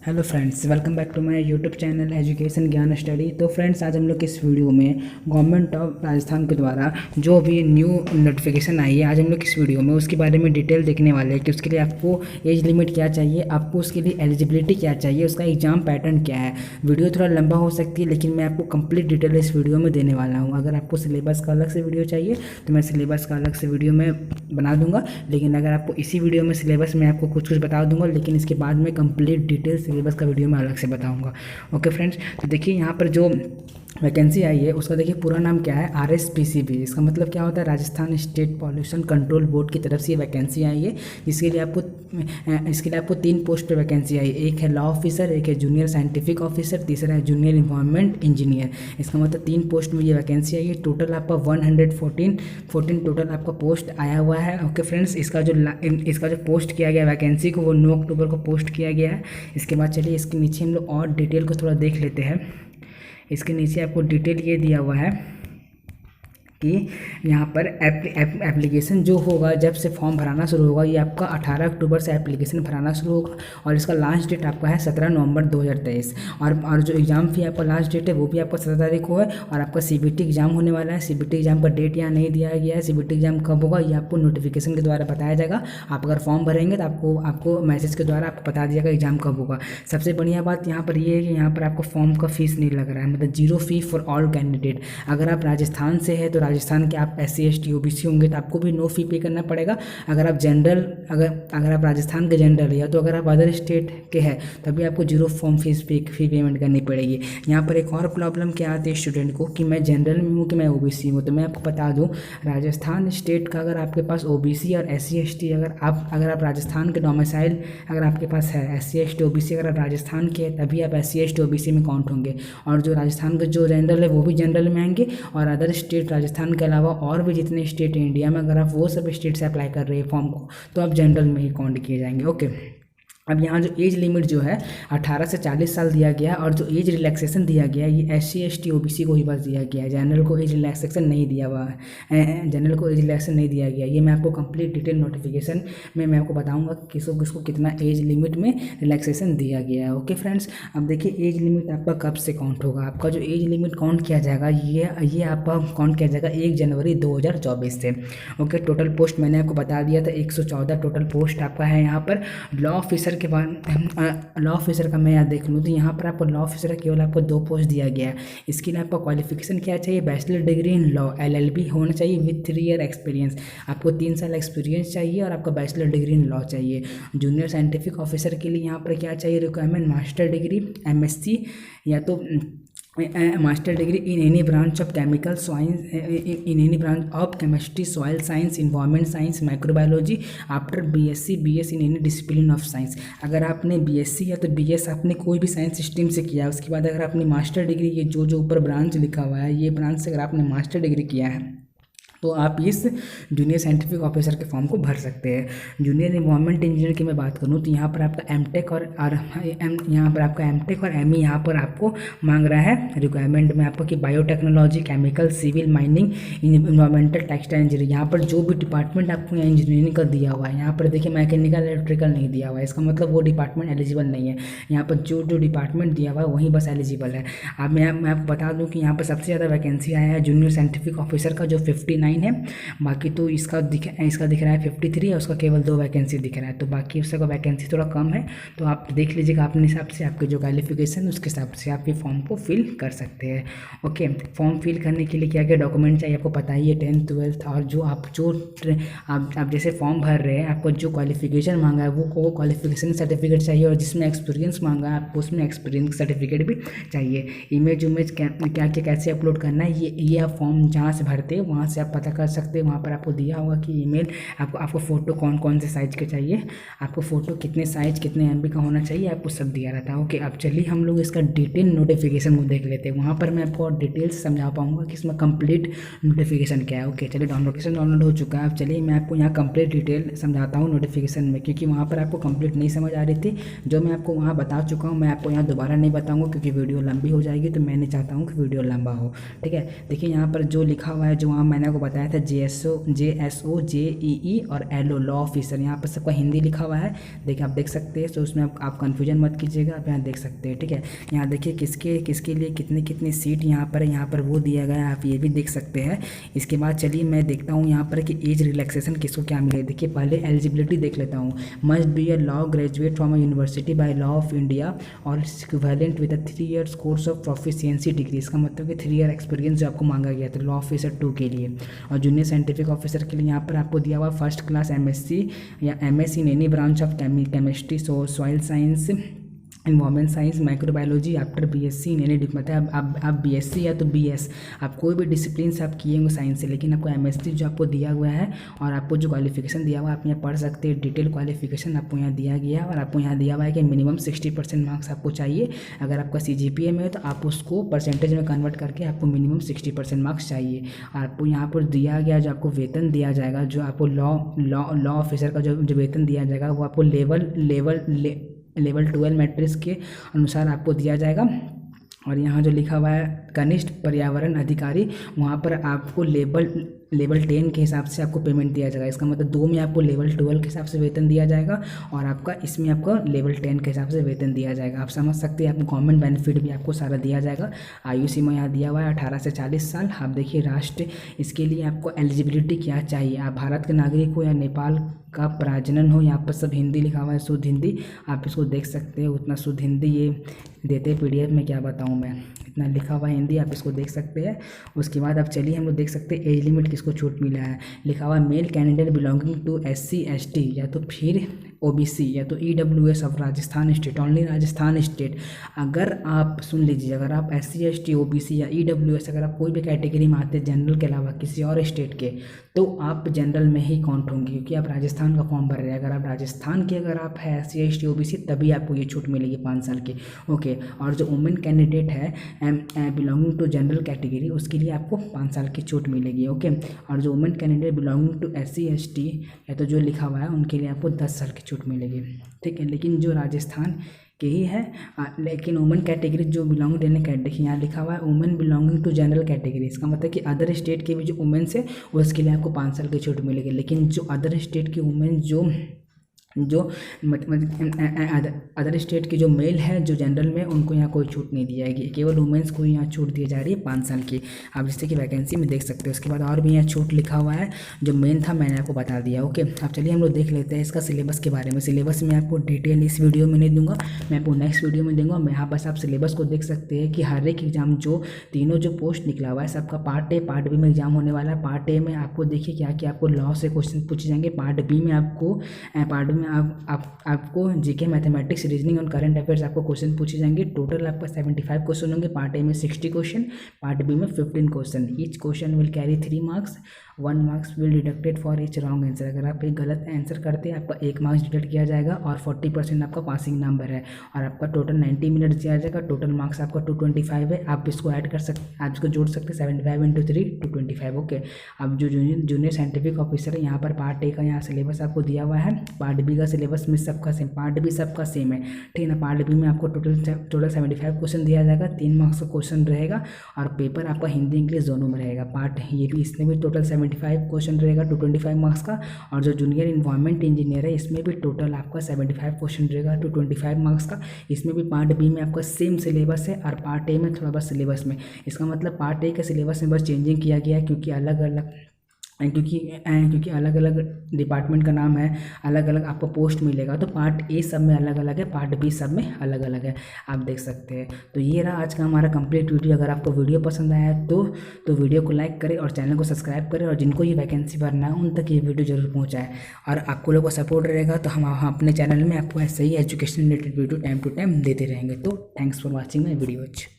Hello friends, welcome back to my YouTube channel education Gyan study. तो friends, आज हम लोग इस वीडियो में गवर्नमेंट ऑफ राजस्थान के द्वारा जो भी न्यू नोटिफिकेशन आई है, आज हम लोग इस वीडियो में उसके बारे में डिटेल देखने वाले हैं कि उसके लिए आपको एज लिमिट क्या चाहिए, आपको उसके लिए एलिजिबिलिटी क्या चाहिए, उसका एग्जाम पैटर्न क्या है। वीडियो थोड़ा लंबा हो सकती है, लेकिन मैं आपको कंप्लीट डिटेल इस वीडियो में देने वाला हूँ। अगर आपको सिलेबस का अलग से वीडियो चाहिए तो मैं सिलेबस का अलग से वीडियो में बना दूंगा, लेकिन अगर आपको इसी वीडियो में सिलेबस में आपको कुछ कुछ बता दूंगा, लेकिन इसके बाद में कंप्लीट डिटेल सिलेबस का वीडियो में अलग से बताऊंगा। ओके फ्रेंड्स, तो देखिए यहाँ पर जो वैकेंसी आई है उसका देखिए पूरा नाम क्या है, RSPCB। इसका मतलब क्या होता है, Rajasthan state pollution control board की तरफ से ये वैकेंसी आई है। इसके लिए आपको 3 पोस्ट पर वैकेंसी आई है। एक है लॉ ऑफिसर, एक है जूनियर साइंटिफिक ऑफिसर, तीसरा है जूनियर इन्वायरमेंट इंजीनियर। इसका मतलब 3 पोस्ट में ये वैकेंसी आई है। टोटल आपका 114 टोटल आपका पोस्ट आया हुआ है। ओके फ्रेंड्स, इसका जो पोस्ट किया गया वैकेंसी को, वो 9 अक्टूबर को पोस्ट किया गया है। इसके बाद चलिए इसके नीचे हम लोग और डिटेल को थोड़ा देख लेते हैं। इसके नीचे आपको डिटेल ये दिया हुआ है कि यहाँ पर एप्लीकेशन जो होगा, जब से फॉर्म भराना शुरू होगा, ये आपका 18 अक्टूबर से एप्लीकेशन भराना शुरू होगा और इसका लास्ट डेट आपका है 17 नवंबर 2023। और जो एग्ज़ाम फी आपका लास्ट डेट है वो भी आपका 17 तारीख को है। और आपका CBT एग्ज़ाम होने वाला है। CBT एग्ज़ाम का डेट यहाँ नहीं दिया गया है। CBT एग्ज़ाम कब होगा ये आपको नोटिफिकेशन के द्वारा बताया जाएगा। आप अगर फॉर्म भरेंगे तो आपको मैसेज के द्वारा आपको बता दिया जाएगा एग्ज़ाम कब होगा। सबसे बढ़िया बात यहाँ पर ये है कि यहाँ पर आपको फॉर्म का फीस नहीं लग रहा है, मतलब 0 फी फॉर ऑल कैंडिडेट। अगर आप राजस्थान से है तो राजस्थान के आप SC ST OBC होंगे तो आपको भी नो फी पे करना पड़ेगा। अगर आप जनरल अगर आप राजस्थान के जनरल, या तो अगर आप अदर स्टेट के हैं तभी आपको 0 फॉर्म फी पेमेंट करनी पड़ेगी। यहाँ पर एक और प्रॉब्लम क्या आती है स्टूडेंट को कि मैं जनरल में हूँ कि मैं OBC हूँ। तो मैं आपको बता दूँ, राजस्थान स्टेट का अगर आपके पास OBC और SC ST अगर आप राजस्थान के डोमिसाइल अगर आपके पास है SC ST OBC, अगर आप राजस्थान के हैं तभी आप SC ST OBC में काउंट होंगे। और जो राजस्थान के जो जनरल है वो भी जनरल में आएंगे। और अदर स्टेट राजस्थान के अलावा और भी जितने स्टेट हैं इंडिया में, अगर आप वो सब स्टेट से अप्लाई कर रहे हैं फॉर्म को, तो आप जनरल में ही काउंट किए जाएंगे। ओके, अब यहाँ जो एज लिमिट जो है 18 से 40 साल दिया गया है। और जो एज रिलैक्सेशन दिया गया है ये SC ST OBC को ही बस दिया गया है। जनरल को एज रिलैक्सेशन नहीं दिया हुआ है, जनरल को एज रिलैक्सेशन नहीं दिया गया। ये मैं आपको कंप्लीट डिटेल नोटिफिकेशन में मैं आपको बताऊंगा किसको कितना एज लिमिट में रिलैक्सेशन दिया गया है। ओके फ्रेंड्स, अब देखिए एज लिमिट आपका कब से काउंट होगा। आपका जो एज लिमिट काउंट किया जाएगा ये आपका काउंट किया जाएगा 1 जनवरी 2024 से। ओके, टोटल पोस्ट मैंने आपको बता दिया था 114 टोटल पोस्ट आपका है। यहाँ पर लॉ ऑफिसर के बाद लॉ ऑफिसर का मैं यहाँ देख लूँ तो यहाँ पर आपको लॉ ऑफिसर केवल आपको 2 पोस्ट दिया गया है। इसके लिए आपका क्वालिफिकेशन क्या चाहिए, bachelor degree in law LLB होना चाहिए विथ 3 ईयर एक्सपीरियंस। आपको 3 साल एक्सपीरियंस चाहिए और आपका बैचलर डिग्री इन लॉ चाहिए। जूनियर साइंटिफिक ऑफिसर के लिए यहाँ पर क्या चाहिए रिक्वायरमेंट, मास्टर डिग्री MSc या तो master degree in any branch of chemical science, in any branch of chemistry, soil science, environment science, microbiology after BSc BS in any discipline of science. अगर आपने BSc या तो BS आपने कोई भी science stream से किया है, उसके बाद अगर आपने मास्टर डिग्री, ये जो ऊपर ब्रांच लिखा हुआ है ये ब्रांच से अगर आपने मास्टर डिग्री किया है तो आप इस जूनियर साइंटिफिक ऑफिसर के फॉर्म को भर सकते हैं। जूनियर इन्वायरमेंट इंजीनियर की मैं बात करूँ तो यहाँ पर आपका MTech और यहाँ पर आपका MTech और ME यहाँ पर आपको मांग रहा है रिक्वायरमेंट में आपको कि biotechnology, chemical, civil, mining, environmental, textile engineering. यहाँ पर जो भी डिपार्टमेंट आपको यहाँ इंजीनियरिंग का दिया हुआ है, यहाँ पर देखिए मैकेनिकल इलेक्ट्रिकल नहीं दिया हुआ है, इसका मतलब वो डिपार्टमेंट एलिजिबल नहीं है। यहाँ पर जो डिपार्टमेंट दिया हुआ है वहीं बस एलिजिबल है। अब मैं आपको बता दूँ कि यहाँ पर सबसे ज़्यादा वैकेंसी आया है जूनियर साइंटिफिक ऑफिसर का जो 59 है। बाकी तो इसका दिख रहा है 53 है, उसका केवल 2 वैकेंसी दिख रहा है। तो बाकी उसका वैकेंसी थोड़ा कम है, तो आप देख लीजिएगा अपने हिसाब से, आपके जो क्वालिफिकेशन उसके हिसाब से आप ये फॉर्म को फिल कर सकते हैं। ओके, फॉर्म फिल करने के लिए क्या क्या डॉक्यूमेंट चाहिए आपको पता ही है, 10th 12th। और जो आप जैसे फॉर्म भर रहे हैं आपको जो क्वालिफिकेशन मांगा है वो क्वालिफिकेशन सर्टिफिकेट चाहिए। और जिसमें एक्सपीरियंस मांगा है आपको उसमें एक्सपीरियंस सर्टिफिकेट भी चाहिए। इमेज क्या कैसे अपलोड करना है ये आप फॉर्म जहाँ से भरते हैं वहाँ से आप पता कर सकते हैं। वहाँ पर आपको दिया होगा कि ईमेल आपको फ़ोटो कौन से साइज़ के चाहिए, आपको फ़ोटो कितने साइज़ कितने MB का होना चाहिए, आपको सब दिया रहता है। ओके, अब चलिए हम लोग इसका डिटेल नोटिफिकेशन को देख लेते हैं। वहाँ पर मैं आपको डिटेल से समझा पाऊँगा कि इसमें कंप्लीट नोटिफिकेशन क्या है। ओके, चलिए नोटिफिकेशन डाउनलोड हो चुका है। अब चलिए मैं आपको यहाँ कंप्लीट डिटेल समझाता हूँ नोटिफिकेशन में, क्योंकि वहाँ पर आपको कंप्लीट नहीं समझ आ रही थी। जो मैं आपको वहाँ बता चुका हूँ मैं आपको यहाँ दोबारा नहीं बताऊँगा क्योंकि वीडियो लंबी हो जाएगी, तो मैं नहीं चाहता हूँ कि वीडियो लंबा हो। ठीक है, देखिए यहाँ पर जो लिखा हुआ है, जो वहाँ मैंने आपको बताया था JSO JEE और LO लॉ ऑफिसर, यहाँ पर सबका हिंदी लिखा हुआ है। देखिए आप देख सकते हैं, तो उसमें आप कन्फ्यूजन मत कीजिएगा, आप यहाँ देख सकते हैं, ठीक है। यहाँ देखिए किसके लिए कितनी सीट यहाँ पर वो दिया गया है, आप ये भी देख सकते हैं। इसके बाद चलिए मैं देखता हूँ यहाँ पर कि एज रिलैक्सेशन किसको क्या मिले। देखिए पहले एलिजिबिलिटी देख लेता हूँ। Must be a law graduate from a university by law of India और equivalent with a 3 years course of proficiency degree. इसका मतलब कि 3 year एक्सपीरियंस जो आपको मांगा गया था लॉ ऑफिसर 2 के लिए। और जूनियर साइंटिफिक ऑफिसर के लिए यहाँ पर आपको दिया हुआ फर्स्ट क्लास MSc या MS in any branch of chemistry, soil science, environment science, microbiology after BSc in any, मतलब आप BSc या तो BS, आप कोई भी डिसिप्लिन से आप किए होंगे साइंस से, लेकिन आपको MSc जो आपको दिया हुआ है और आपको जो क्वालिफिकेशन दिया हुआ है आप यहाँ पढ़ सकते हैं। डिटेल क्वालिफिकेशन आपको यहाँ दिया गया है और आपको यहाँ दिया हुआ है कि मिनिमम 60% मार्क्स आपको चाहिए। अगर आपका CGPA में है तो आप उसको परसेंटेज में कन्वर्ट करके आपको मिनिमम 60% मार्क्स चाहिए। आपको यहाँ पर दिया गया जो आपको वेतन दिया जाएगा, जो आपको लॉ ऑफिसर का जो वेतन दिया जाएगा वो आपको लेवल 12 मैट्रिक्स के अनुसार आपको दिया जाएगा। और यहाँ जो लिखा हुआ है कनिष्ठ पर्यावरण अधिकारी, वहाँ पर आपको लेवल 10 के हिसाब से आपको पेमेंट दिया जाएगा। इसका मतलब 2 में आपको लेवल 12 के हिसाब से वेतन दिया जाएगा और आपका इसमें आपको लेवल 10 के हिसाब से वेतन दिया जाएगा। आप समझ सकते हैं, आपको गवर्नमेंट बेनिफिट भी आपको सारा दिया जाएगा। आयु सीमा यहाँ दिया हुआ है 18 से 40 साल। आप देखिए राष्ट्र, इसके लिए आपको एलिजिबिलिटी क्या चाहिए, आप भारत के नागरिक हो या नेपाल का प्रजनन हो। यहाँ पर सब हिंदी लिखा हुआ है, शुद्ध हिंदी, आप इसको देख सकते हैं। उतना शुद्ध हिंदी ये देते हैं PDF में, क्या बताऊँ मैं, इतना लिखा हुआ है हिंदी, आप इसको देख सकते हैं। उसके बाद अब चलिए हम लोग देख सकते हैं एज लिमिट किसको छूट मिला है। लिखा हुआ male candidate belonging to SC ST या तो फिर OBC या तो EWS of Rajasthan state, only Rajasthan state. अगर आप सुन लीजिए, अगर आप SC ST OBC या EWS अगर आप कोई भी कैटेगरी में आते हैं जनरल के अलावा किसी और स्टेट के, तो आप जनरल में ही काउंट होंगे क्योंकि आप राजस्थान का फॉर्म भर रहे हैं। अगर आप राजस्थान के अगर आप है SC ST OBC तभी आपको ये छूट मिलेगी 5 साल की, ओके। और जो वुमेन कैंडिडेट है बिलोंगिंग टू जनरल कैटेगरी, उसके लिए आपको 5 साल की छूट मिलेगी, ओके। और जो women candidate belonging to SC ST या तो जो लिखा हुआ है उनके लिए आपको 10 साल की छूट मिलेगी, ठीक है। लेकिन जो राजस्थान के ही है, लेकिन वुमेन कैटेगरी जो बिलोंग देने का, देखिए यहाँ लिखा हुआ है women belonging to general category. इसका मतलब कि अदर स्टेट के भी जो वुमेन्स है उसके लिए आपको 5 साल की छूट मिलेगी। लेकिन जो अदर स्टेट की वुमेन जो अदर स्टेट की जो मेल है जो जनरल में, उनको यहाँ कोई छूट नहीं दी जाएगी। केवल वुमेन्स को यहाँ छूट दी जा रही है 5 साल की, आप जिससे कि वैकेंसी में देख सकते हो। उसके बाद और भी यहाँ छूट लिखा हुआ है, जो मेन था मैंने आपको बता दिया, ओके। अब चलिए हम लोग देख लेते हैं इसका सिलेबस के बारे में। सिलेबस में आपको डिटेल इस वीडियो में नहीं दूंगा, मैं आपको नेक्स्ट वीडियो में दूंगा। मैं यहाँ बस आप सिलेबस को देख सकते हैं कि हर एक एग्जाम जो तीनों जो पोस्ट निकला हुआ है सबका पार्ट A पार्ट B में एग्जाम होने वाला है। पार्ट A में आपको देखिए क्या कि आपको लॉ से क्वेश्चन पूछे जाएंगे। पार्ट B में आपको GK मैथमेटिक्स रीजनिंग और करंट अफेयर्स आपको क्वेश्चन पूछे जाएंगे। टोटल आपका 75 क्वेश्चन होंगे। पार्ट A में 60 क्वेश्चन, पार्ट B में 15 question. Each question will carry 3 marks, 1 marks will deducted for each wrong answer. अगर आप एक गलत आंसर करते हैं आपका 1 मार्क्स डिडक्ट किया जाएगा और 40% आपका पासिंग नंबर है। और आपका टोटल 90 मिनट दिया जाएगा। टोटल मार्क्स आपका 225 है। आप इसको ऐड कर सकते, आप इसको जोड़ सकते हैं 75 × 3 225, ओके। अब जो जूनियर साइंटिफिक ऑफिसर है, यहाँ पर पार्ट A का यहाँ सिलेबस आपको दिया हुआ है। पार्ट B का सिलेबस में सबका सेम, पार्ट B सबका सेम है, ठीक है ना। पार्ट B में आपको टोटल 75 क्वेश्चन दिया जाएगा, 3 मार्क्स का क्वेश्चन रहेगा और पेपर आपका हिंदी इंग्लिश दोनों में रहेगा। पार्ट ये भी, इसमें भी टोटल 75 क्वेश्चन रहेगा 225 मार्क्स का। और जो जूनियर इन्वायरमेंट इंजीनियर है इसमें भी टोटल आपका 75 क्वेश्चन रहेगा 225 मार्क्स का। इसमें भी पार्ट B में आपका सेम सिलेबस है और पार्ट A में थोड़ा बस सिलेबस में, इसका मतलब पार्ट A के सिलेबस में बस चेंजिंग किया गया है क्योंकि अलग अलग डिपार्टमेंट का नाम है, अलग अलग आपको पोस्ट मिलेगा। तो पार्ट A सब में अलग अलग है, पार्ट B सब में अलग अलग है, आप देख सकते हैं। तो ये रहा आज का हमारा कंप्लीट वीडियो। अगर आपको वीडियो पसंद आया है तो वीडियो को लाइक करें और चैनल को सब्सक्राइब करें, और जिनको ये वैकेंसी भरना है उन तक ये वीडियो जरूर पहुँचाएँ। और आपको लोगों का सपोर्ट रहेगा तो हम अपने चैनल में आपको ऐसे ही education related video time to time देते रहेंगे। तो thanks for watching my videos.